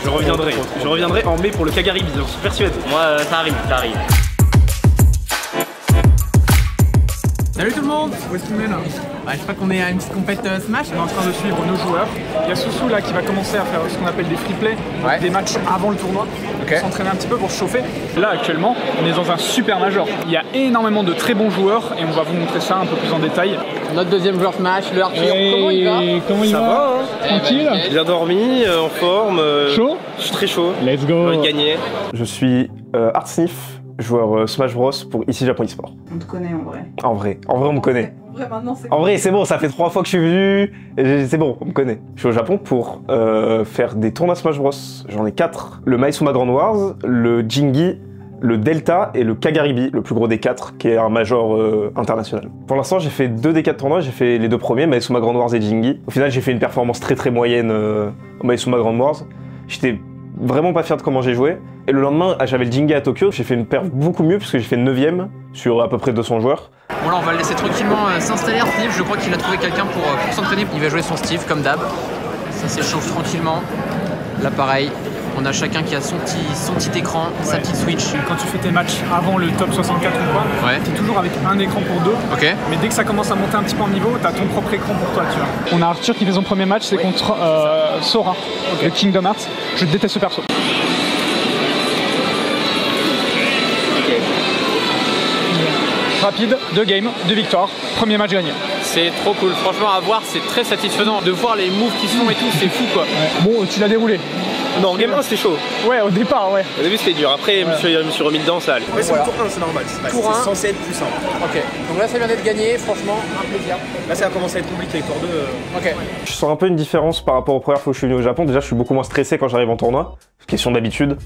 Je reviendrai en mai pour le Kagaribi, j'en suis persuadé. Moi, ça arrive. Salut tout le monde, où est-ce qu'on est là? Je crois qu'on est à une petite compète Smash. On est en train de suivre nos joueurs. Il y a Soussou là qui va commencer à faire ce qu'on appelle des free play, des matchs avant le tournoi, s'entraîner un petit peu pour se chauffer. Là actuellement, on est dans un super major. Il y a énormément de très bons joueurs et on va vous montrer ça un peu plus en détail. Notre deuxième joueur Smash, le Arthur, comment il va? Ça va, hein? Tranquille. Bien dormi, en forme. Chaud? Je suis très chaud. Let's go. J'ai envie de gagner. Je suis Artsnif, joueur Smash Bros pour ici Japon eSport. On te connaît en vrai. En vrai on me connaît. En vrai, maintenant c'est En vrai c'est bon, ça fait 3 fois que je suis venu, c'est bon, on me connaît. Je suis au Japon pour faire des tournois Smash Bros. J'en ai 4. Le Maisuma Grand Wars, le Jingi, le Delta et le Kagaribi, le plus gros des 4, qui est un major international. Pour l'instant j'ai fait 2 des 4 tournois, j'ai fait les 2 premiers, Maisuma Grand Wars et Jingi. Au final j'ai fait une performance très moyenne au Maisuma Grand Wars. J'étais vraiment pas fier de comment j'ai joué. Et le lendemain, j'avais le Jingi à Tokyo, j'ai fait une perf beaucoup mieux puisque j'ai fait 9ème sur à peu près 200 joueurs. Bon là on va le laisser tranquillement s'installer Steve, je crois qu'il a trouvé quelqu'un pour s'entraîner. Il va jouer son Steve comme d'hab. Ça s'échauffe tranquillement. Là pareil, on a chacun qui a son petit écran, sa petite Switch. Quand tu fais tes matchs avant le top 64 ou quoi, t'es toujours avec un écran pour 2. Mais dès que ça commence à monter un petit peu en niveau, t'as ton propre écran pour toi, tu vois. On a Arthur qui fait son premier match, c'est contre Sora, de Kingdom Hearts. Je déteste ce perso. Rapide, 2 games, 2 victoires, premier match gagné. C'est trop cool, franchement à voir, c'est très satisfaisant de voir les moves qui se font et tout, c'est fou quoi. Bon, tu l'as déroulé. Non, en game 1 c'était chaud. Ouais, au départ, ouais. Au début c'était dur, après je me suis remis dedans, ça allait. Ouais, c'est le tour 1, c'est normal. Tour 1. C'est censé être plus simple. Ok, donc là ça vient d'être gagné, franchement, un plaisir. Là ça a commencé à être compliqué, tour 2. Ok. Je sens un peu une différence par rapport aux premières fois que je suis venu au Japon. Déjà je suis beaucoup moins stressé quand j'arrive en tournoi, question d'habitude.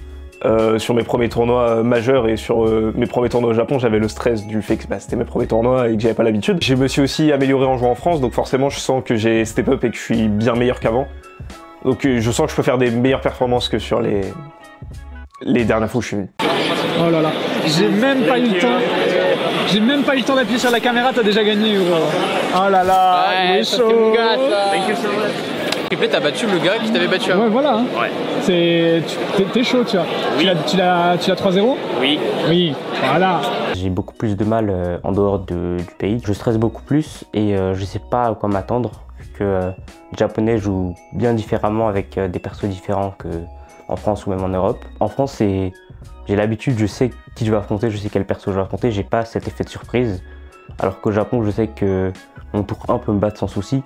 Sur mes premiers tournois majeurs et sur mes premiers tournois au Japon, j'avais le stress du fait que c'était mes premiers tournois et que j'avais pas l'habitude. Je me suis aussi amélioré en jouant en France, donc forcément je sens que j'ai step up et que je suis bien meilleur qu'avant. Donc je sens que je peux faire des meilleures performances que sur les dernières fois où je suis venu. Oh là là, j'ai même pas eu le temps. J'ai même pas eu le temps d'appuyer sur la caméra, t'as déjà gagné, gros. Oh là là, il est chaud. T'as battu le gars qui t'avait battu avant. Ouais, voilà. Hein. Ouais. T'es chaud, tu vois. Oui. Tu l'as 3-0 ? Oui. Oui, voilà. J'ai beaucoup plus de mal en dehors du pays. Je stresse beaucoup plus et je sais pas à quoi m'attendre. Vu que les Japonais jouent bien différemment avec des persos différents qu'en France ou même en Europe. En France, j'ai l'habitude, je sais qui je vais affronter, je sais quel perso je vais affronter. J'ai pas cet effet de surprise. Alors qu'au Japon, je sais que mon tour 1 peut me battre sans souci.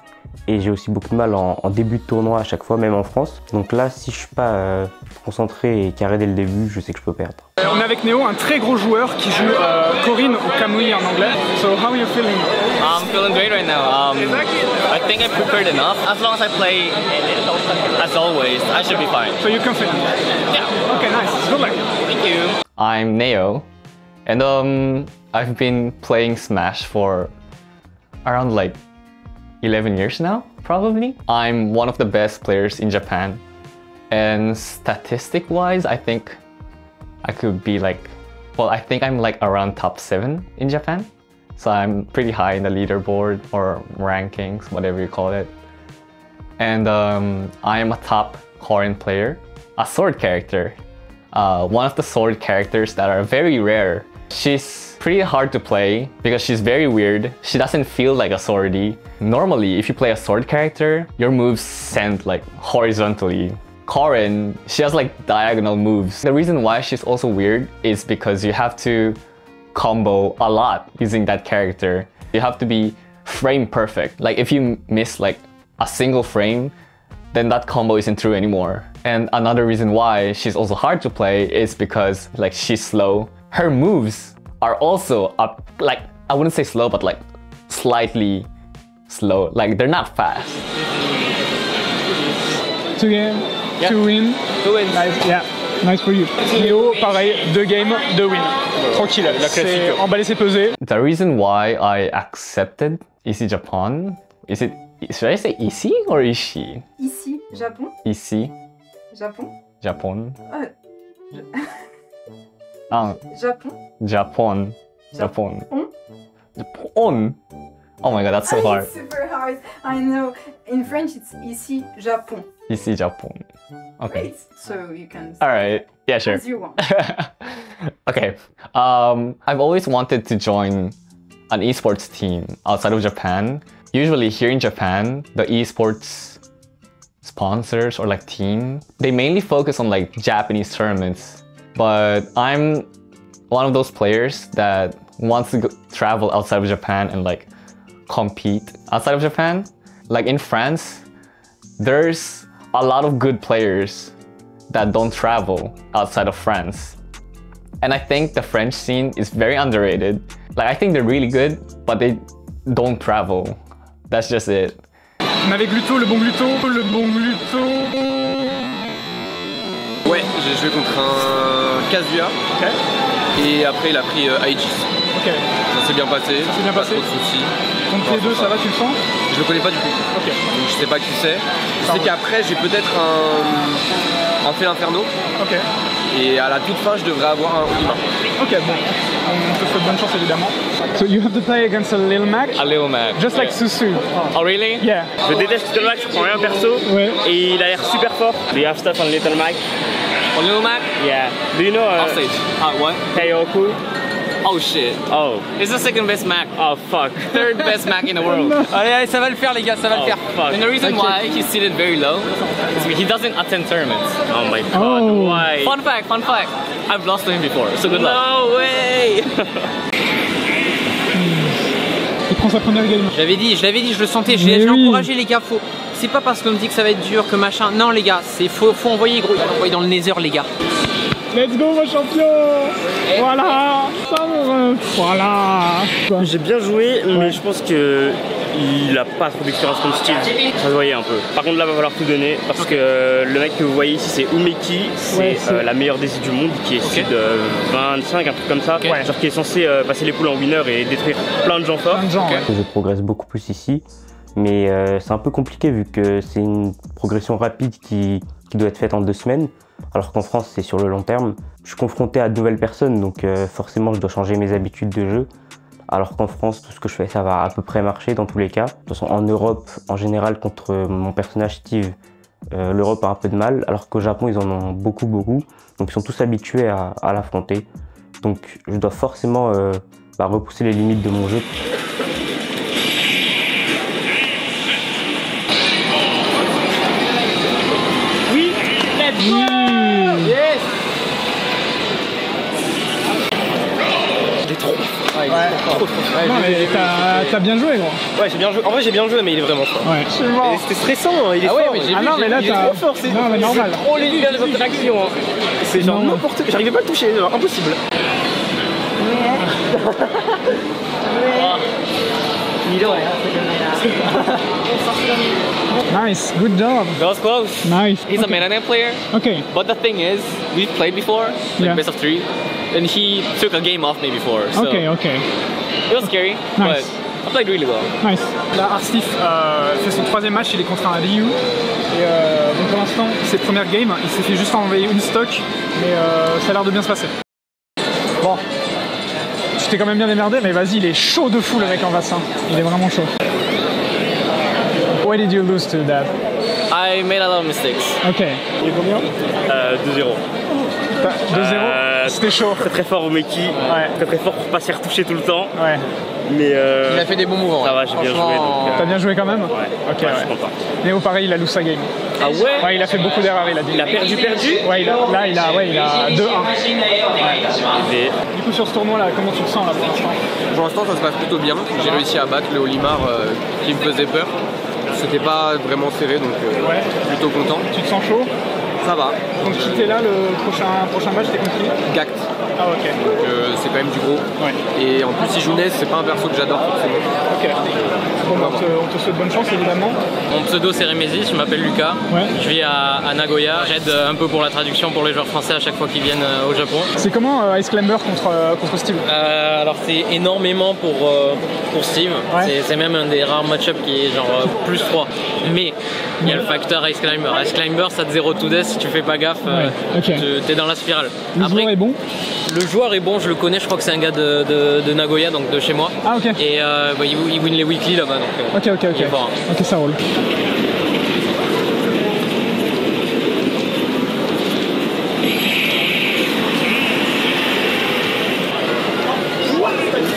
Et j'ai aussi beaucoup de mal en début de tournoi à chaque fois, même en France. Donc là, si je suis pas concentré et carré dès le début, je sais que je peux perdre. On est avec Néo, un très gros joueur qui joue Corinne ou Kamui en anglais. So how are you feeling? I'm feeling great right now. I think I prepared enough. As long as I play as always, I should be fine. So you're confident? Yeah. Okay, nice. Good luck. Thank you. I'm Neo, and I've been playing Smash for around like 11 years now, probably. I'm one of the best players in Japan, and statistic-wise, I think I could be like, well, I think I'm like around top 7 in Japan. So I'm pretty high in the leaderboard or rankings, whatever you call it. And I am a top Korean player, a sword character. One of the sword characters that are very rare. She's pretty hard to play because she's very weird. She doesn't feel like a swordie. Normally, if you play a sword character, your moves send like horizontally. Korin, she has like diagonal moves. The reason why she's also weird is because you have to combo a lot using that character. You have to be frame perfect. Like if you miss like a single frame, then that combo isn't true anymore. And another reason why she's also hard to play is because like she's slow. Her moves are also up, like I wouldn't say slow, but like slightly slow. Like they're not fast. 2 games, 2 wins. 2 wins. Nice, yeah. Nice for you. Néo, pareil, 2 games, 2 wins. Tranquille, c'est emballé, c'est pesé. The reason why I accepted Easy Japan, should I say Easy or Ishi? Ici, Japon. Easy, Japon. Japan. Japon. Japan. Japon. Japan. Oh my god, that's so hard. It's super hard. I know. In French, it's ici, Japon. Ici Japon. Okay. Wait, so you can. All right. Yeah, sure. As you want. Okay. I've always wanted to join an esports team outside of Japan. Usually here in Japan, the esports sponsors or like team, they mainly focus on like Japanese tournaments. But I'm one of those players that wants to travel outside of Japan and like compete outside of Japan. Like in France, there's a lot of good players that don't travel outside of France. And I think the French scene is very underrated. Like I think they're really good, but they don't travel. That's just it. On avait Gluto, le bon Gluto, le bon Gluto. Ouais, j'ai joué contre un Kazuya. Ok. Et après il a pris Aegis. Ok. Ça s'est bien passé. Ça s'est bien passé. Pas trop de soucis. Contre les deux, ça va, tu le sens? Je le connais pas du tout. Ok. Donc je sais pas qui c'est. Je sais qu'après j'ai peut-être un Fel Inferno. Ok. Et à la toute fin je devrais avoir un Olimar. Ok, bon. On te souhaite bonne chance évidemment. So you have to play against a Lil Mac? A Lil Mac. Just like Susu. Oh really? Yeah. Je déteste Little Mac, je prends rien perso. Ouais. Et il a l'air super fort. Do you have stuff on Little Mac? On Lil Mac? Yeah. Do you know Offstage. What? Taeyoku? Oh shit. Oh. It's the second best Mac. Oh fuck. Third best Mac in the world. Allez, allez, ça va le faire les gars, ça va le faire. Fuck. And the reason why he's seated very low is because he doesn't attend tournaments. Oh my god, why? Fun fact, fun fact. I've lost to him before, so good luck. No way. Il prend sa première game. Je l'avais dit, je le sentais, j'ai encouragé les gars, faut... C'est pas parce qu'on me dit que ça va être dur que machin. Non les gars, faut envoyer gros, il faut envoyer dans le nether les gars. Let's go mon champion. Voilà. Ça mon ref. Voilà. J'ai bien joué, mais je pense que il a pas trop d'expérience comme Steve. Ça se voyait un peu. Par contre là va falloir tout donner parce que le mec que vous voyez ici c'est Umeki, c'est la meilleure DZ du monde qui est ici de 25, un truc comme ça. Genre qui est censé passer les poules en winner et détruire plein de gens forts. Je progresse beaucoup plus ici, mais c'est un peu compliqué vu que c'est une progression rapide qui doit être faite en 2 semaines. Alors qu'en France, c'est sur le long terme. Je suis confronté à de nouvelles personnes, donc forcément, je dois changer mes habitudes de jeu. Alors qu'en France, tout ce que je fais, ça va à peu près marcher dans tous les cas. De toute façon, en Europe, en général, contre mon personnage Steve, l'Europe a un peu de mal. Alors qu'au Japon, ils en ont beaucoup. Donc, ils sont tous habitués à l'affronter. Donc, je dois forcément repousser les limites de mon jeu. Yes. Il est trop. Ouais, trop. Non mais t'as bien joué gros. Ouais j'ai bien joué. En vrai j'ai bien joué mais il est vraiment fort. Ouais. C'était stressant, il est fort. Ah non mais là t'as... trop fort, c'est normal. trop les interactions. C'est genre n'importe quoi. J'arrivais pas à le toucher, genre impossible. Nice, good job. That was close. Nice. He's a meta player. Okay. But the thing is, we've played before, like best of 3, and he took a game off me before. So Okay. it was scary, but I played really well. Nice. Là, Arstif fait son 3e match, il est contre un Ryu. Et donc pour l'instant, c'est le premier game, il s'est fait juste enlever une stock, mais ça a l'air de bien se passer. Bon, tu t'es quand même bien démerdé, mais vas-y, il est chaud de fou le mec en bassin. Il est vraiment chaud. Why did you lose to that? I made a lot of mistakes. Ok. Il est combien 2-0. 2-0 C'était chaud. Très fort au Meki. Très fort pour pas s'y retoucher tout le temps. Ouais. Mais il a fait des bons mouvements. Ça va, j'ai bien joué. T'as bien joué quand même? Ouais. Ok, ouais. Je suis content. Néo pareil, il a loose sa game. Ah ouais? Ouais, il a fait beaucoup d'erreurs, il a dit. Il a perdu? Ouais, il a 2-1. Du coup, sur ce tournoi là, comment tu te sens là pour l'instant? Pour l'instant ça se passe plutôt bien. J'ai réussi à battre le Olimar qui me faisait peur. C'était pas vraiment serré donc plutôt content. Tu te sens chaud? Ça va. Donc qui t'es là, le prochain match, t'es contre qui? Gact. Ah ok. Donc c'est quand même du gros. Ouais. Et en plus il joue Ness, c'est pas un perso que j'adore forcément. Ok. Bon bah, on te souhaite bonne chance évidemment. Mon pseudo c'est Remesis, je m'appelle Lucas. Ouais. Je vis à Nagoya, j'aide un peu pour la traduction pour les joueurs français à chaque fois qu'ils viennent au Japon. C'est comment Ice Climber contre Steve? Alors c'est énormément pour Steve, c'est même un des rares match-up qui est genre plus 3. Mais il y a le facteur Ice Climber. Ice Climber ça te 0 to death, si tu fais pas gaffe, t'es dans la spirale. Le joueur est bon? Le joueur est bon, je le connais, je crois que c'est un gars de Nagoya, donc de chez moi. Ah ok. Et il win les weekly là-bas, donc ok. il est fort. Ok, ça roule.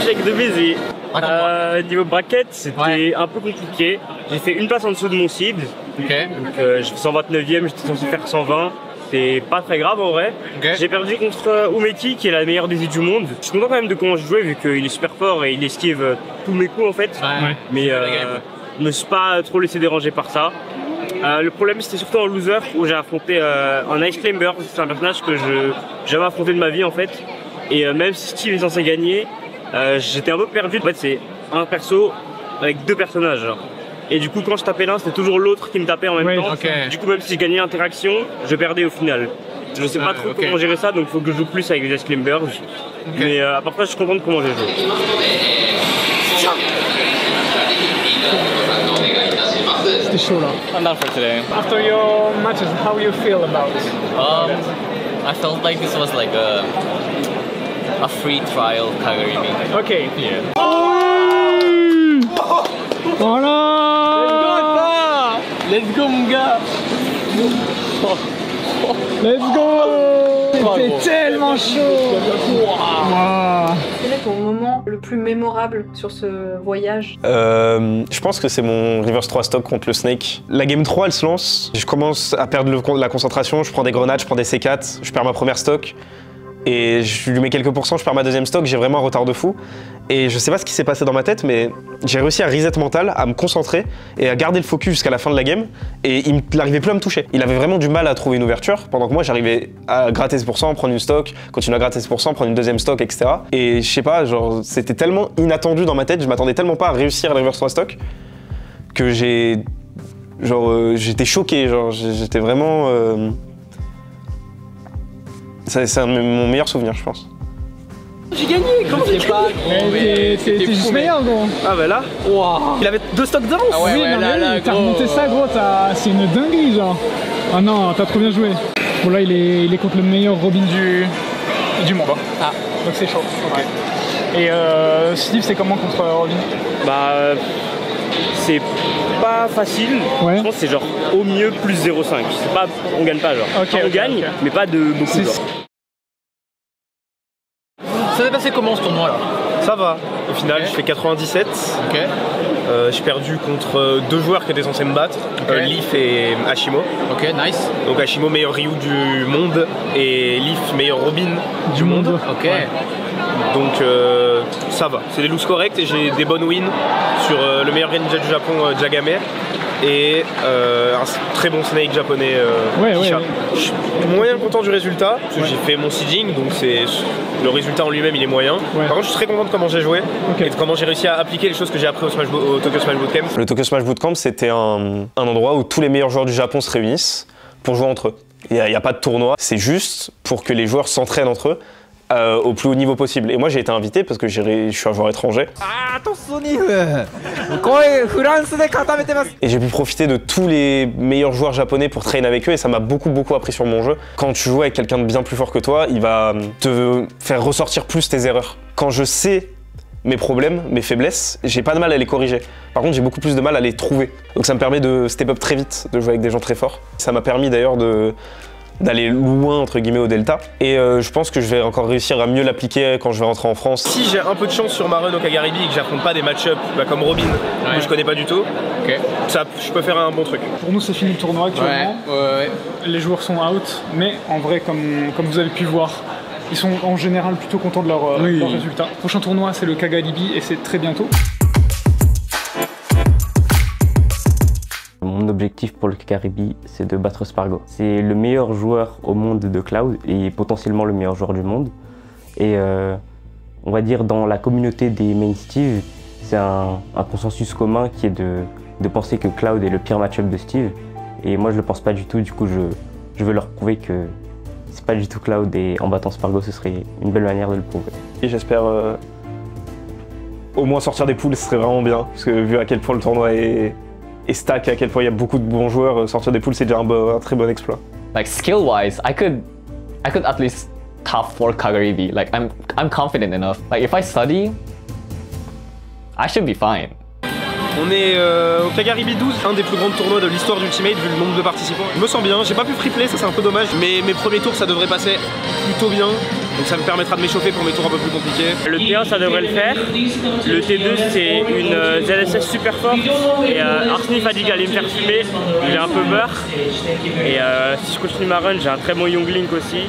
échec de baiser. Niveau bracket, c'était un peu compliqué. J'ai fait une place en dessous de mon seed. Donc j'ai fait 129ème, j'étais censé faire 120. C'est pas très grave en vrai. J'ai perdu contre Umeki qui est la meilleure des du monde. Je suis content quand même de comment je jouais vu qu'il est super fort et il esquive tous mes coups en fait. Mais je me suis pas trop laissé déranger par ça. Le problème c'était surtout en loser où j'ai affronté un Ice Climber. C'est un personnage que je jamais affronté de ma vie en fait. Et même si Steve est censé gagner, j'étais un peu perdu. En fait c'est un perso avec deux personnages. Et du coup quand je tapais l'un c'était toujours l'autre qui me tapait en même temps. Du coup même si je gagnais l'interaction, je perdais au final. Je sais pas trop comment gérer ça donc il faut que je joue plus avec les Ice Climbers. Mais à part ça je suis content de comment j'ai joué. C'était chaud là. I'm done for today. After your matches, how you feel about it? I felt like this was like a free trial Kagaribi. Okay. Yeah. Voilà. Let's go mon gars. Let's go. C'était tellement chaud. Quel est ton moment le plus mémorable sur ce voyage? Je pense que c'est mon reverse 3 stock contre le Snake. La game 3 elle se lance, je commence à perdre la concentration, je prends des grenades, je prends des C4, je perds ma première stock. Et je lui mets quelques pourcents, je perds ma deuxième stock, j'ai vraiment un retard de fou. Et je sais pas ce qui s'est passé dans ma tête, mais j'ai réussi à reset mental, à me concentrer et à garder le focus jusqu'à la fin de la game. Et il n'arrivait plus à me toucher. Il avait vraiment du mal à trouver une ouverture, pendant que moi j'arrivais à gratter ce pourcent, prendre une stock, continuer à gratter ce pourcent, prendre une deuxième stock, etc. Et je sais pas, genre c'était tellement inattendu dans ma tête, je m'attendais tellement pas à réussir le reverse 3 stock que j'étais choqué, genre j'étais vraiment... C'est mon meilleur souvenir, je pense. J'ai gagné, comment j'ai pas T'es juste meilleur, gros. Ah bah là, il avait 2 stocks d'avance. Ah ouais, oui, mais t'as remonté ça, gros, c'est une dinguerie, genre. Ah non, t'as trop bien joué. Bon là, il est contre le meilleur Robin du monde. Ah, donc c'est chaud. Okay. Et Steve, c'est comment contre Robin? Bah, c'est pas facile. Je pense que c'est genre au mieux plus 0,5. C'est pas, on gagne pas genre. On gagne, mais pas de beaucoup. Genre. Ça s'est passé comment ce tournoi là? Ça va. Au final, je fais 97. J'ai perdu contre 2 joueurs qui étaient censés me battre, Leaf et Hashimo. Ok, nice. Donc Hashimo meilleur Ryu du monde et Leaf meilleur Robin du monde. Ok. Donc ça va, c'est des loses corrects et j'ai des bonnes wins sur le meilleur ninja du Japon, Jagame, et un très bon Snake japonais, Kisha. Je suis moyen content du résultat, parce que j'ai fait mon seeding, donc le résultat en lui-même il est moyen. Par contre je suis très content de comment j'ai joué et de comment j'ai réussi à appliquer les choses que j'ai appris au Tokyo Smash Bootcamp. Le Tokyo Smash Bootcamp c'était un endroit où tous les meilleurs joueurs du Japon se réunissent pour jouer entre eux. Il n'y a pas de tournoi, c'est juste pour que les joueurs s'entraînent entre eux. Au plus haut niveau possible. Et moi j'ai été invité parce que je suis un joueur étranger. Et j'ai pu profiter de tous les meilleurs joueurs japonais pour traîner avec eux et ça m'a beaucoup appris sur mon jeu. Quand tu joues avec quelqu'un de bien plus fort que toi, il va te faire ressortir plus tes erreurs. Quand je sais mes problèmes, mes faiblesses, j'ai pas de mal à les corriger. Par contre, j'ai beaucoup plus de mal à les trouver. Donc ça me permet de step up très vite, de jouer avec des gens très forts. Ça m'a permis d'ailleurs d'aller loin entre guillemets au Delta et je pense que je vais encore réussir à mieux l'appliquer quand je vais rentrer en France. Si j'ai un peu de chance sur ma run au Kagaribi et que j'affronte pas des match-up comme Robin que je connais pas du tout, ça, je peux faire un bon truc. Pour nous c'est fini le tournoi actuellement, les joueurs sont out, mais en vrai comme vous avez pu voir, ils sont en général plutôt contents de leurs résultats. Le prochain tournoi c'est le Kagaribi et c'est très bientôt. Mon objectif pour le Kagaribi, c'est de battre Spargo. C'est le meilleur joueur au monde de Cloud et potentiellement le meilleur joueur du monde. Et on va dire dans la communauté des main Steve, c'est un consensus commun qui est de penser que Cloud est le pire match-up de Steve. Et moi je le pense pas du tout, du coup je veux leur prouver que c'est pas du tout Cloud et en battant Spargo ce serait une belle manière de le prouver. Et j'espère au moins sortir des poules, ce serait vraiment bien, parce que vu à quel point le tournoi est stack, à quel point il y a beaucoup de bons joueurs, sortir des poules c'est déjà un très bon exploit. Like skill-wise, I could at least top 4 Kagaribi. Like I'm confident enough. Like if I study, I should be fine. On est au Kagaribi 12, un des plus grands tournois de l'histoire d'Ultimate vu le nombre de participants. Je me sens bien, j'ai pas pu free play, ça c'est un peu dommage, mais mes premiers tours ça devrait passer plutôt bien. Donc ça me permettra de m'échauffer pour mes tours un peu plus compliqués. Le T1 ça devrait le faire. Le T2 c'est une ZSS super forte. Et Arsnif a dit qu'il allait me faire fumer. J'ai un peu peur. Et si je continue ma run, j'ai un très bon Young Link aussi.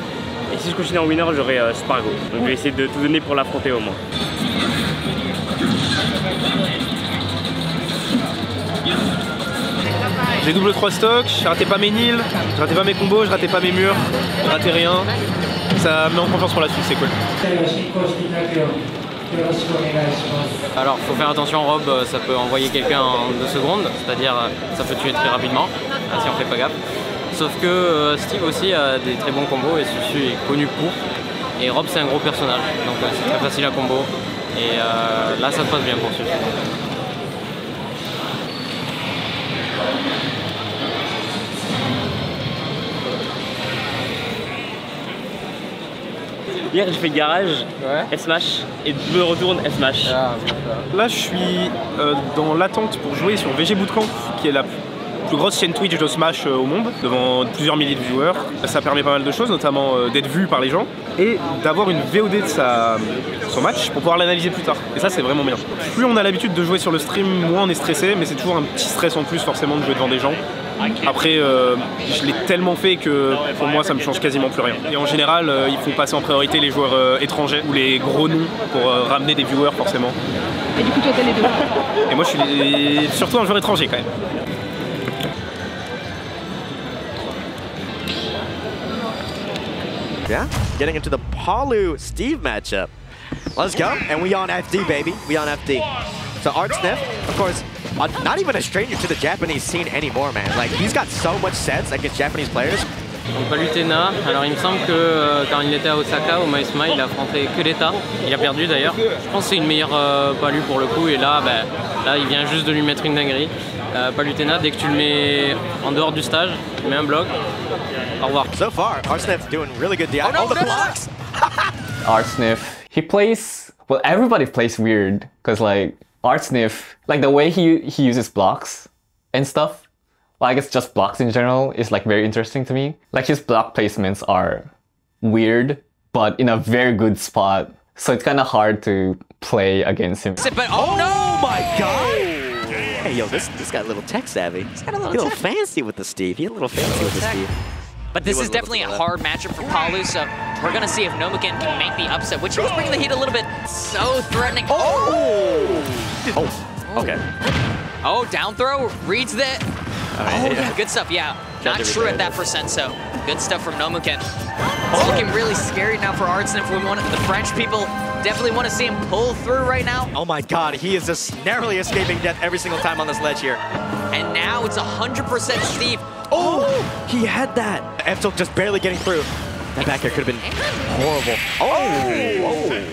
Et si je continue en winner, j'aurai Spargo. Donc je vais essayer de tout donner pour l'affronter au moins. J'ai double 3 stocks, je ratais pas mes nils, je ratais pas mes combos, je ratais pas mes murs, je ratais rien. Ça me met en confiance pour la suite, c'est cool. Alors faut faire attention, Rob, ça peut envoyer quelqu'un en 2 secondes, c'est-à-dire ça peut tuer très rapidement, si on fait pas gaffe. Sauf que Steve aussi a des très bons combos et Susu est connu pour. Et Rob c'est un gros personnage, donc c'est très facile à combo. Et là ça se passe bien pour Susu. Hier j'ai fait garage, S-Smash, et me retourne S-Smash. Là je suis dans l'attente pour jouer sur VG Bootcamp, qui est la plus grosse chaîne Twitch de Smash au monde, devant plusieurs milliers de viewers. Ça permet pas mal de choses, notamment d'être vu par les gens, et d'avoir une VOD de son match pour pouvoir l'analyser plus tard. Et ça c'est vraiment bien. Plus on a l'habitude de jouer sur le stream, moins on est stressé, mais c'est toujours un petit stress en plus forcément de jouer devant des gens. Après, je l'ai tellement fait que pour moi ça me change quasiment plus rien. Et en général, il faut passer en priorité les joueurs étrangers ou les gros noms pour ramener des viewers forcément. Et du coup toi t'as les deux. Et moi je suis surtout un joueur étranger quand même. Yeah, getting into the Palu-Steve matchup. Let's go, and we on FD, baby. We on FD. So Artsnif, of course, not even a stranger to the Japanese scene anymore, man. Like, he's got so much sense against Japanese players. Donc Palutena, alors il me semble que quand il était à Osaka, au Maesma, il a affronté que l'État. Il a perdu d'ailleurs. Je pense que c'est une meilleure Palu pour le coup, et là, là il vient juste de lui mettre une dinguerie. Palutena, dès que tu le mets en dehors du stage, tu mets un bloc. Au revoir. So far, Artsnif doing really good. Oh, no, the blocks! Artsnif, he plays, well, everybody plays weird, because like, Artsnif, like the way he uses blocks and stuff, well, I guess just blocks in general is like very interesting to me. Like his block placements are weird, but in a very good spot. So it's kind of hard to play against him. But oh no, my God! Hey, yo, this guy a little tech savvy. He's got a little fancy with the Steve. He's a little fancy with the Steve. But this is definitely a hard matchup for Palu, so we're gonna see if Nomuken can make the upset, which he was bringing the heat a little bit. So threatening. Oh! Okay. Oh, down throw, reads that. Oh, yeah, good stuff, yeah. Not true at that percent, so good stuff from Nomuken. It's looking really scary now for Artsnif. The French people definitely want to see him pull through right now. Oh my God, he is just narrowly escaping death every single time on this ledge here. And now it's 100% Steve. Oh, he had that. Eftil just barely getting through. That back air could have been horrible.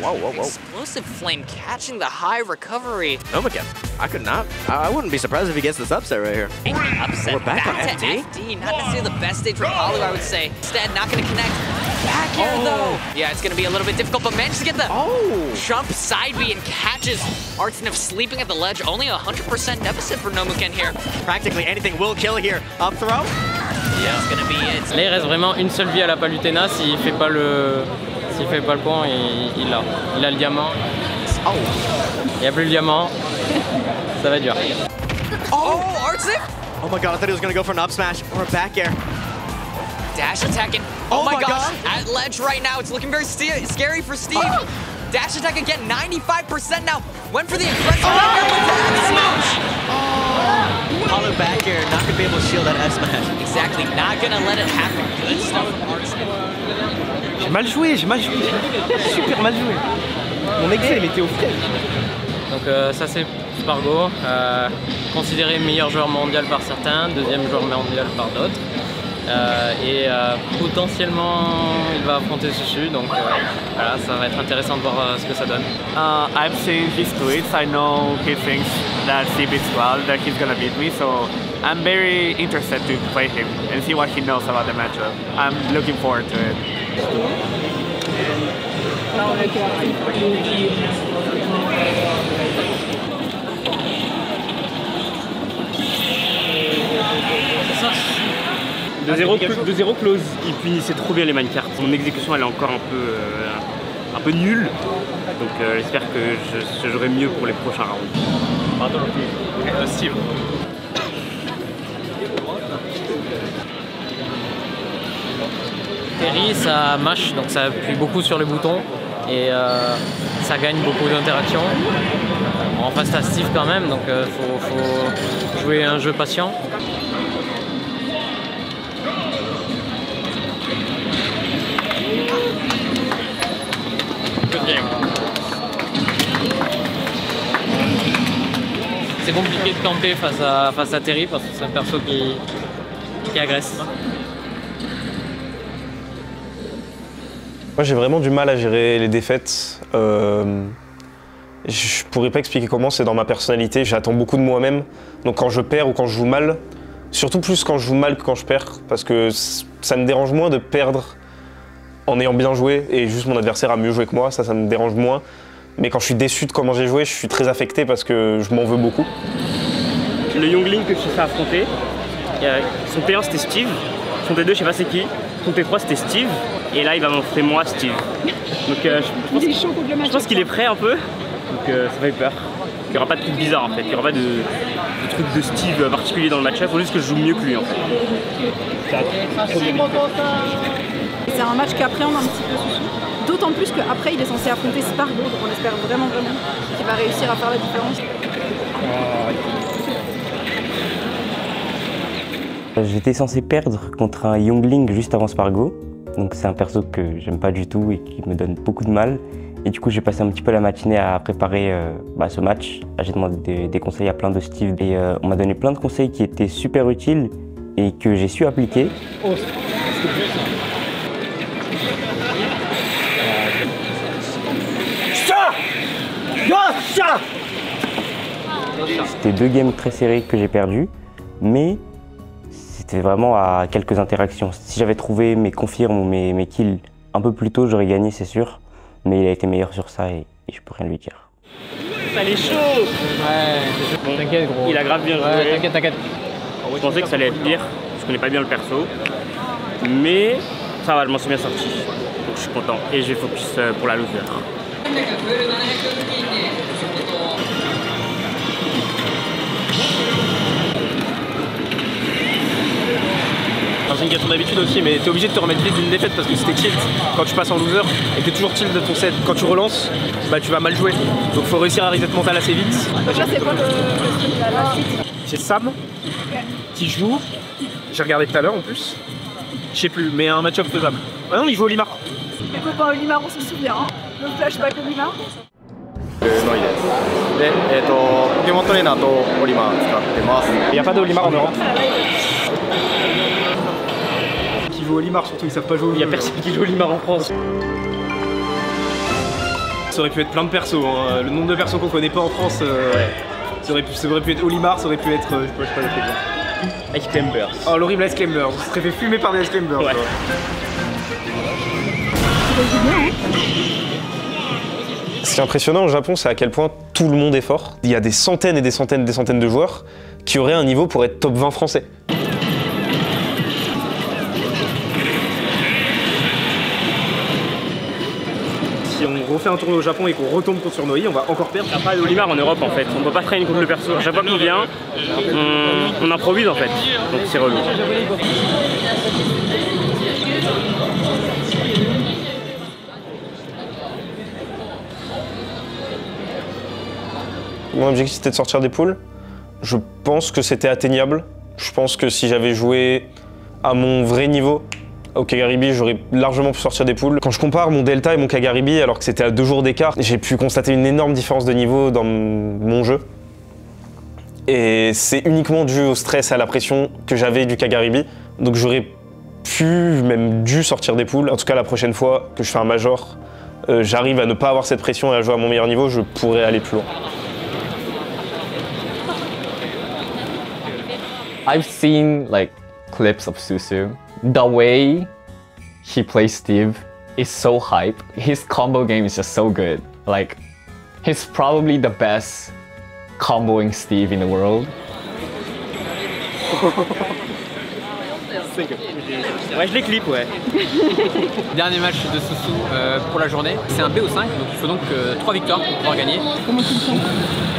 Whoa. Explosive Flame catching the high recovery. Nomuken, I wouldn't be surprised if he gets this upset right here. Upset. We're back on to FD. FD. Not necessarily the best stage for Palu, I would say. Instead, not going to connect. Back here, though. Yeah, it's going to be a little bit difficult, but managed to get the jump side B and catches Artsnif sleeping at the ledge. Only 100% deficit for Nomuken here. Practically anything will kill here. Up throw. Yeah, it's going to be it. Là, il reste vraiment une seule vie à la Palutena. S'il fait pas le point, il a le diamant. Il n'y a plus le diamant. Ça va être dur. Oh, Artsnif! Oh my God, I thought he was going to go for an up smash or a back air. Dash attacking. Oh my gosh, at ledge right now. It's looking very scary for Steve. Dash attack again, 95% now. Went for the aggressive back air with the smash. Palu back air, not going to be able to shield that S-smash. Exactly, not going to let it happen. Good stuff from Artsnif. J'ai mal joué. Super mal joué. Mon excès, il était au piège. Donc ça c'est Spargo, considéré meilleur joueur mondial par certains, deuxième joueur mondial par d'autres. Et potentiellement il va affronter Susu, donc voilà, ça va être intéressant de voir ce que ça donne. I've seen his tweets, I know he thinks that Steve is well, that he's gonna beat me, so I'm very interested to play him and see what he knows about the matchup. I'm looking forward to it. De 0 close, il punissait trop bien les minecarts. Mon exécution elle est encore un peu un peu nul. Donc j'espère que je jouerai mieux pour les prochains rounds. Steve. Terry, ça mâche, donc ça appuie beaucoup sur le bouton et ça gagne beaucoup d'interactions. En face à Steve quand même, donc faut jouer un jeu patient. C'est compliqué de camper face à Terry parce que c'est un perso qui agresse. Moi j'ai vraiment du mal à gérer les défaites. Je pourrais pas expliquer comment, c'est dans ma personnalité, j'attends beaucoup de moi-même. Donc quand je perds ou quand je joue mal, surtout plus quand je joue mal que quand je perds, parce que ça me dérange moins de perdre en ayant bien joué et juste mon adversaire a mieux joué que moi, ça me dérange moins. Mais quand je suis déçu de comment j'ai joué, je suis très affecté parce que je m'en veux beaucoup. Le Youngling que je suis fait affronter, son T1 c'était Steve, son T2 je sais pas c'est qui, son T3 c'était Steve, et là il va m'affronter moi Steve. Donc je pense qu'il est prêt un peu, donc ça fait peur. Il n'y aura pas de truc bizarre en fait, il n'y aura pas de truc de Steve particulier dans le match-up, il faut juste que je joue mieux que lui en fait. C'est un match qui appréhende un petit peu Susu. D'autant plus qu'après il est censé affronter Spargo, donc on espère vraiment qu'il va réussir à faire la différence. J'étais censé perdre contre un Youngling juste avant Spargo, donc c'est un perso que j'aime pas du tout et qui me donne beaucoup de mal. Et du coup j'ai passé un petit peu la matinée à préparer ce match. J'ai demandé des conseils à plein de Steve et on m'a donné plein de conseils qui étaient super utiles et que j'ai su appliquer. C'était 2 games très serrés que j'ai perdus, mais c'était vraiment à quelques interactions. Si j'avais trouvé mes confirmes ou mes kills un peu plus tôt, j'aurais gagné, c'est sûr. Mais il a été meilleur sur ça et je peux rien lui dire. Ça allait chaud. Ouais, bon, t'inquiète gros. Il a grave bien joué. Ouais, t'inquiète. Je pensais que ça allait être pire, je connais pas bien le perso. Mais ça va, je m'en suis bien sorti. Donc je suis content et je vais focus pour la loser. C'est une question d'habitude aussi, mais t'es obligé de te remettre vite d'une défaite parce que si t'es tilt quand tu passes en loser et que t'es toujours tilt de ton set, quand tu relances, bah tu vas mal jouer. Donc faut réussir à reset mental assez vite. Donc là c'est quoi la suite? C'est Sam qui joue, j'ai regardé tout à l'heure en plus, je sais plus, mais un match-up faisable. Ah non, il joue Olimar. Les copains Olimar, on se souvient, hein. Le flashback Olimar. Il n'y a pas d'Olimar en Europe. Qui joue Olimar surtout, ils savent pas jouer. Il n'y a personne qui joue Olimar en France. Ça aurait pu être plein de persos, hein. Le nombre de persos qu'on connaît pas en France, ça aurait pu être Olimar, ça aurait pu être, je sais pas le fait. Ice Climbers. Oh l'horrible Ice Climbers, on se serait fait fumer par des Ice Climbers. Ouais. Ce qui est impressionnant au Japon, c'est à quel point tout le monde est fort. Il y a des centaines et des centaines de joueurs qui auraient un niveau pour être top 20 français. Si on refait un tournoi au Japon et qu'on retombe contre Noi, on va encore perdre. Il n'y a pas d'Olimar en Europe en fait, on ne peut pas traîner contre le perso. À chaque fois qu'on vient, on improvise en fait, donc c'est relou. Mon objectif c'était de sortir des poules. Je pense que c'était atteignable. Je pense que si j'avais joué à mon vrai niveau au Kagaribi, j'aurais largement pu sortir des poules. Quand je compare mon Delta et mon Kagaribi, alors que c'était à 2 jours d'écart, j'ai pu constater une énorme différence de niveau dans mon jeu. Et c'est uniquement dû au stress et à la pression que j'avais du Kagaribi. Donc j'aurais pu, même dû sortir des poules. En tout cas, la prochaine fois que je fais un major, j'arrive à ne pas avoir cette pression et à jouer à mon meilleur niveau, je pourrais aller plus loin. I've seen like clips of Susu. The way he plays Steve is so hype. His combo game is just so good. Like, he's probably the best comboing Steve in the world. Ouais, je les clip, ouais. Dernier match de Soussou pour la journée. C'est un BO5, donc il faut donc 3 victoires pour pouvoir gagner. Comment tu le sens?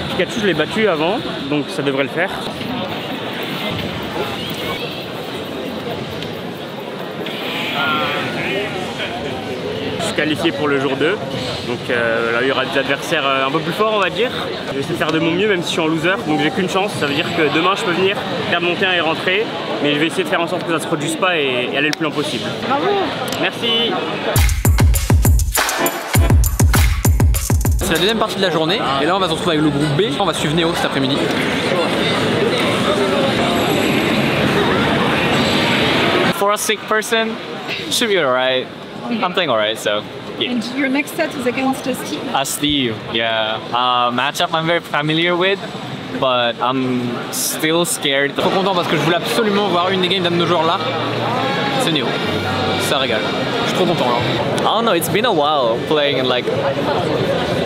Pikachu, je l'ai battu avant, donc ça devrait le faire. Je suis qualifié pour le jour 2, donc là il y aura des adversaires un peu plus forts, on va dire. Je vais essayer de faire de mon mieux même si je suis en loser, donc j'ai qu'une chance. Ça veut dire que demain je peux venir faire mon terrain et rentrer, mais je vais essayer de faire en sorte que ça ne se produise pas et aller le plus loin possible. Bravo! Merci! C'est la deuxième partie de la journée, et là on va se retrouver avec le groupe B. On va suivre Néo cet après-midi. For a sick person, should be alright. I'm playing alright, so yeah. And your next set is against Steve? Steve, yeah. Matchup I'm very familiar with, but I'm still scared. Trop content parce que je voulais absolument voir une des games d'un de nos joueurs là. C'est Néo. Ça régale. Je suis trop content là. I don't know, it's been a while playing in like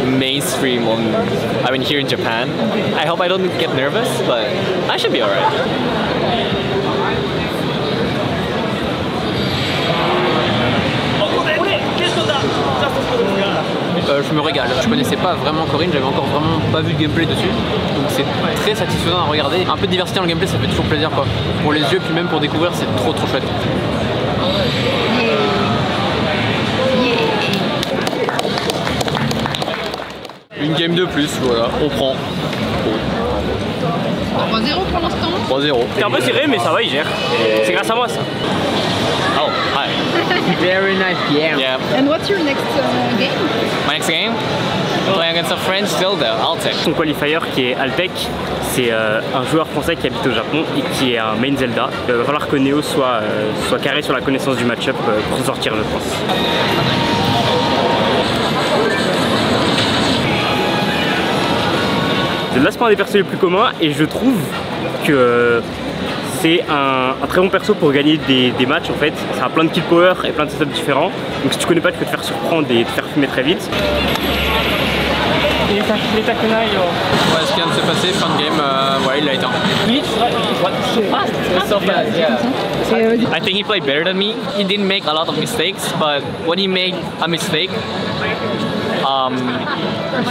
mainstream here in Japan. I hope I don't get nervous, but I should be alright. Je me régale. Je connaissais pas vraiment Corinne, j'avais encore vraiment pas vu de gameplay dessus. Donc c'est très satisfaisant à regarder. Un peu de diversité dans le gameplay, ça fait toujours plaisir quoi. Pour les yeux, puis même pour découvrir, c'est trop chouette. Une game de plus, voilà, on prend. 3-0 pour l'instant. 3-0. C'est un peu serré, mais ça va, il gère. C'est grâce à moi ça. Oh, hi. Very nice game. Yeah. And what's your next game? My next game? Playing against a French Tilda, Altec. Son qualifier qui est Altec, c'est un joueur français qui habite au Japon et qui est un main Zelda. Il va falloir que Néo soit carré sur la connaissance du match-up pour s'en sortir, je pense. Zelda, c'est pas un des persos les plus communs et je trouve que c'est un très bon perso pour gagner des matchs en fait. Ça a plein de kill power et plein de setups différents. Donc si tu connais pas, tu peux te faire surprendre et te faire fumer très vite. Ouais, ce qui vient de se passer, fin de game, ouais, il l'a éteint. So fast, yeah. I think he played better than me. He didn't make a lot of mistakes, but when he made a mistake,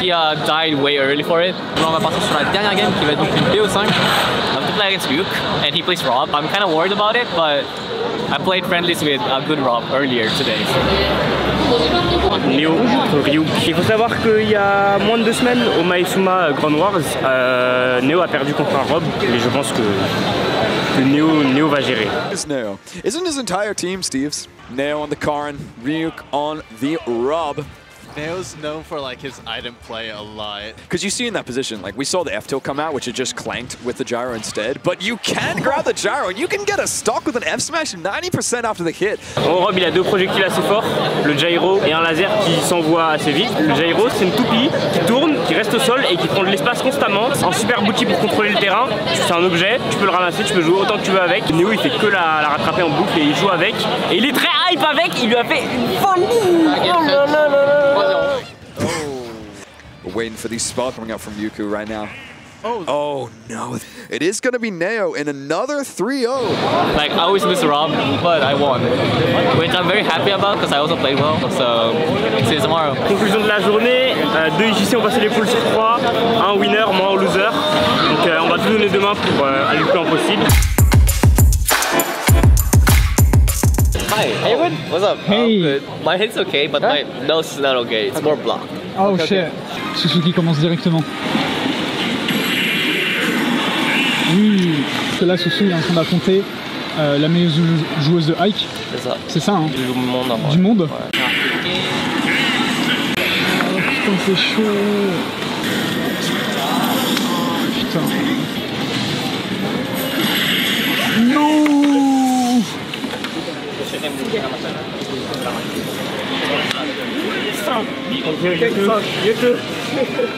he died way early for it. Là, on va partir sur la dernière game qui va être donc une BO5. I have to play against Ryuk, and he plays Rob. I'm kind of worried about it, but I played friendlies with a good Rob earlier today. Néo contre Ryuk. Il faut savoir qu'il y a moins de 2 semaines au Maesuma Grand Wars, Néo a perdu contre un Rob, et je pense que Néo va gérer. Néo. Isn't his entire team Steve's? Néo on the Karin, Ryuk on the Rob. Neo's known for like his item play a lot. Because you see in that position, like we saw the F-tilt come out, which it just clanked with the gyro instead, but you can grab the gyro and you can get a stock with an F-smash 90% after the hit. Rob il a 2 projectiles assez forts, le gyro et un laser qui s'envoie assez vite. Le gyro c'est une toupie qui tourne, qui reste au sol et qui prend de l'espace constamment. Un super outil pour contrôler le terrain. C'est un objet, tu peux le ramasser, tu peux jouer autant que tu veux avec. Néo il fait que la rattraper en boucle et il joue avec. Et il est très hype avec, il lui a fait une folie. Oh là là là là. We're waiting for the spell coming out from Yuku right now. Oh no. It is going to be Neo in another 3-0. Like, I always lose to Rob, but I won. Which I'm very happy about because I also played well. So, see you tomorrow. Conclusion de la journée, 2 IJC ont passé les poules sur 3, un winner, moi en loser. Donc on va tout donner demain pour aller le plus loin possible. Hi, Haywood, what's up? Hey. Good. My head's okay, but my nose is not okay. It's more blocked. Oh shit. Suzuki commence directement. Oui, parce que là, Susu est en train d'affronter la meilleure joueuse de Ike. C'est ça. C'est ça, hein. Du monde, Du monde. Ouais. Oh putain, c'est chaud. Putain. Non.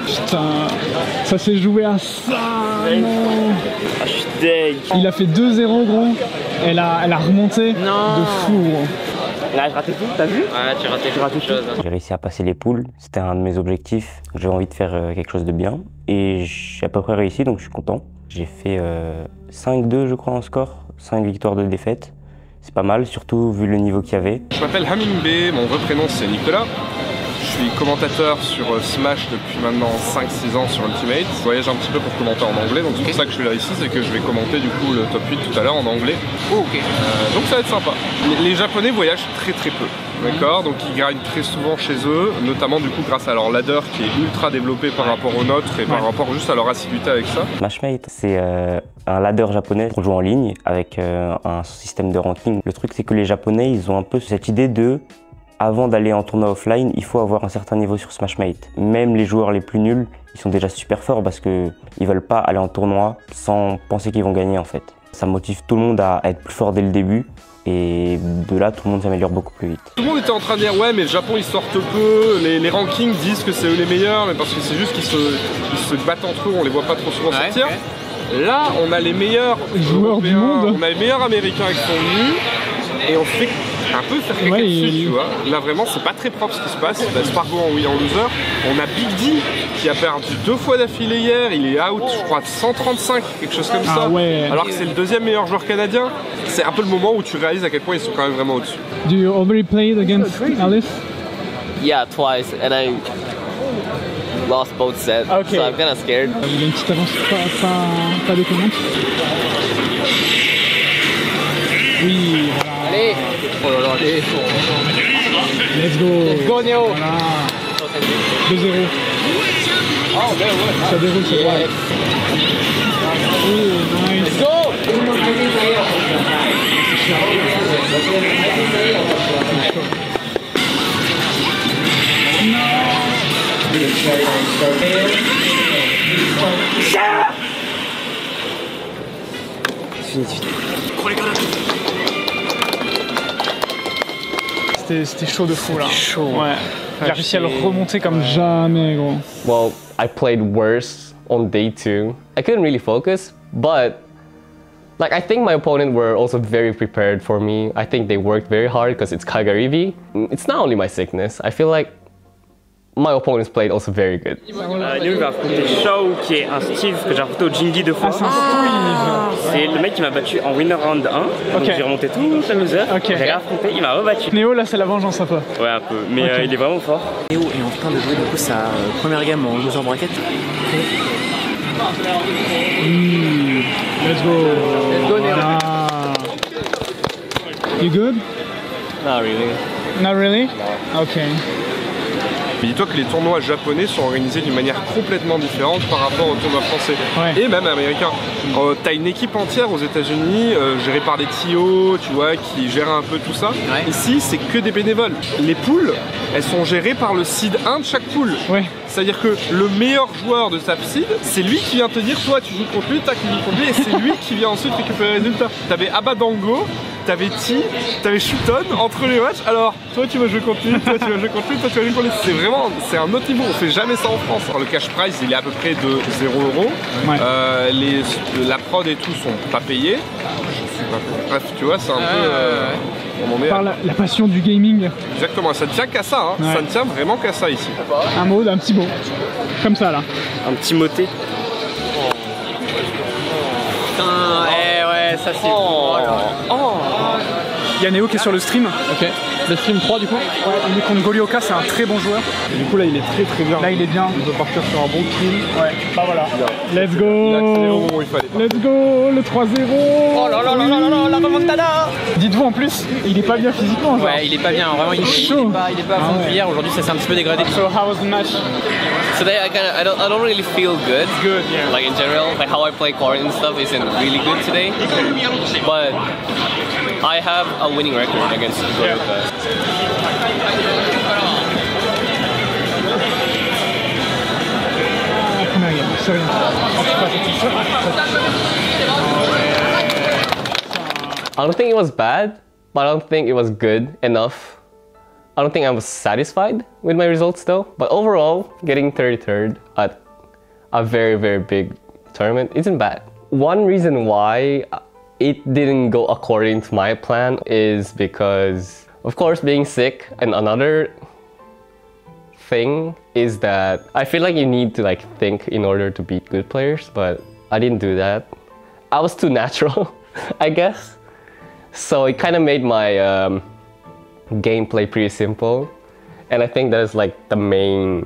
Putain, ça s'est joué à ça. Non. Ah, je suis deg. Il a fait 2-0 gros. Elle a remonté de fou gros. Là, j'ai raté tout, t'as vu? Ouais, tu as raté quelque chose. J'ai réussi à passer les poules, c'était un de mes objectifs. J'ai envie de faire quelque chose de bien et j'ai à peu près réussi, donc je suis content. J'ai fait 5-2 je crois en score, 5 victoires de défaite. c'est pas mal, surtout vu le niveau qu'il y avait. Je m'appelle Hamimbe, mon vrai prénom c'est Nicolas. Je suis commentateur sur Smash depuis maintenant 5-6 ans sur Ultimate. Je voyage un petit peu pour commenter en anglais, donc c'est pour ça que je suis là ici, c'est que je vais commenter du coup le top 8 tout à l'heure en anglais. Donc ça va être sympa. Les Japonais voyagent très peu, d'accord? Donc ils gagnent très souvent chez eux, notamment du coup grâce à leur ladder qui est ultra développé par rapport aux nôtres et par rapport juste à leur assiduité avec ça. Smashmate, c'est un ladder japonais pour jouer en ligne avec un système de ranking. Le truc c'est que les Japonais, ils ont un peu cette idée de avant d'aller en tournoi offline, il faut avoir un certain niveau sur Smashmate. Même les joueurs les plus nuls, ils sont déjà super forts parce qu'ils veulent pas aller en tournoi sans penser qu'ils vont gagner en fait. Ça motive tout le monde à être plus fort dès le début et de là, tout le monde s'améliore beaucoup plus vite. Tout le monde était en train de dire ouais mais le Japon ils sortent peu, les rankings disent que c'est eux les meilleurs, mais parce que c'est juste qu'ils se battent entre eux, on les voit pas trop souvent sortir. Là, on a les meilleurs joueurs du monde, on a les meilleurs américains qui sont venus et on fait un peu faire caca dessus, tu vois. Là vraiment c'est pas très propre ce qui se passe. Spargo en loser. On a Big D qui a perdu 2 fois d'affilée hier, il est out je crois de 135, quelque chose comme ça. Alors que c'est le deuxième meilleur joueur canadien. C'est un peu le moment où tu réalises à quel point ils sont quand même vraiment au-dessus. Do you already played against Alice? Yeah, twice, and I lost both sets, so I'm kind of scared. Il a une petite avance pas déconnante. Oui, voilà. Allez! Oh là là, allez! Let's go! Let's go, Neo! Voilà. 2-0. Oh, ben ouais! Ça déroule, c'est vrai. Oui, nice! Let's go! C'était chaud de fou là. Chaud. Ouais. Il a réussi à le remonter comme jamais, gros. Well, I played worse on day 2. I couldn't really focus, but like I think my opponent were also very prepared for me. I think they worked very hard because it's Kagaribi. It's not only my sickness. I feel like my opponents played also very good. Néo va affronter Shao qui est un Steve que j'ai affronté au Jingi 2 fois. C'est le mec qui m'a battu en winner round 1. Donc j'ai remonté toute la loser. J'ai réaffronté, il m'a rebattu. Néo là c'est la vengeance un peu. Ouais un peu, mais il est vraiment fort. Néo est en train de jouer du coup sa première game en loser bracket. Let's go. Let's go Néo. You good? Not really. Not really? Okay. Mais dis-toi que les tournois japonais sont organisés d'une manière complètement différente par rapport aux tournois français et même américains. T'as une équipe entière aux États-Unis gérée par des TO, tu vois, qui gèrent un peu tout ça. Ici, c'est que des bénévoles. Les poules, elles sont gérées par le seed 1 de chaque poule. C'est-à-dire que le meilleur joueur de sa seed, c'est lui qui vient te dire toi tu joues contre lui, toi qui joues contre lui, et c'est lui qui vient ensuite récupérer les résultats. T'avais Abadango, t'avais T, t'avais Shuton entre les matchs. Alors, toi tu vas jouer contre lui, toi tu vas jouer contre lui, toi tu vas jouer contre lui. C'est vraiment, c'est un autre niveau. On fait jamais ça en France. Alors, le cash prize, il est à peu près de 0 €. La prod et tout sont pas payés. Bref, tu vois, c'est un peu. Par la passion du gaming. Exactement, ça ne tient qu'à ça, hein. Ça ne tient vraiment qu'à ça ici. Un mot, un petit mot. Comme ça là. Un petit moté. Putain, ouais, ça c'est bon. Il y a Néo qui est sur le stream. Ok. Le stream 3 du coup. Ouais, il est contre Golioka, c'est un très bon joueur. Et du coup là il est très bien. Là il est bien. Il peut partir sur un bon kill. Ouais, bah voilà. Let's go. Il a accéléré au moment où il fallait. Let's go, le 3-0. Oh là là là là là, la remontada. Dites-vous en plus, il est pas bien physiquement. Genre. Ouais, il est pas bien, vraiment il est chaud. Il est pas à fond de cuillère, aujourd'hui ça s'est un petit peu dégradé. So how was the match? Today I don't really feel good. Good, yeah. Like in general, like how I play court and stuff isn't really good today. But I have a winning record against Golioka. I don't think it was bad, but I don't think it was good enough. I don't think I was satisfied with my results though. But overall, getting 33rd at a very, very big tournament isn't bad. One reason why it didn't go according to my plan is because, of course, being sick, and another thing is that I feel like you need to think in order to beat good players, but I didn't do that. I was too natural, I guess. So it kind of made my gameplay pretty simple, and I think that's like the main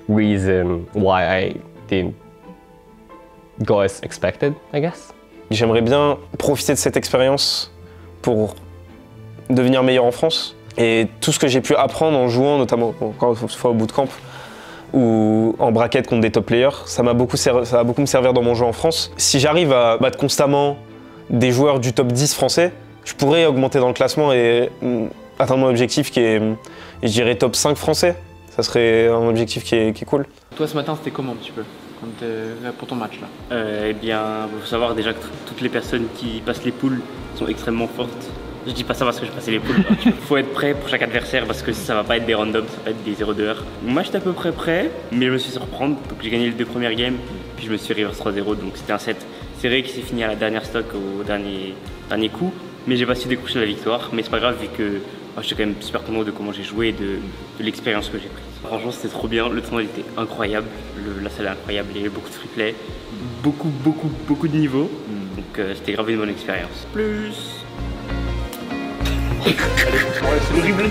reason why I didn't go as expected, I guess. J'aimerais bien profiter de cette expérience pour devenir meilleur en France. Et tout ce que j'ai pu apprendre en jouant, notamment encore une fois au bootcamp ou en bracket contre des top players, ça va beaucoup me servir dans mon jeu en France. Si j'arrive à battre constamment des joueurs du top 10 français, je pourrais augmenter dans le classement et atteindre mon objectif qui est, je dirais, top 5 français. Ça serait un objectif qui est cool. Toi ce matin c'était comment un petit peu pour ton match là? Eh bien, il faut savoir déjà que toutes les personnes qui passent les poules sont extrêmement fortes. Je dis pas ça parce que je passais les poules. Il faut être prêt pour chaque adversaire parce que ça va pas être des randoms, ça va pas être des 0-2 heures. Moi j'étais à peu près prêt, mais je me suis surprendre. Donc j'ai gagné les 2 premières games, puis je me suis reverse 3-0. Donc c'était un set serré qui s'est fini à la dernière stock au dernier coup. Mais j'ai pas su décrocher la victoire. Mais c'est pas grave vu que j'étais quand même super content de comment j'ai joué et de l'expérience que j'ai prise. Franchement c'était trop bien, le tournoi était incroyable, la salle est incroyable, il y avait beaucoup de free play, beaucoup de niveaux. Donc c'était grave une bonne expérience. Plus. C'est horrible.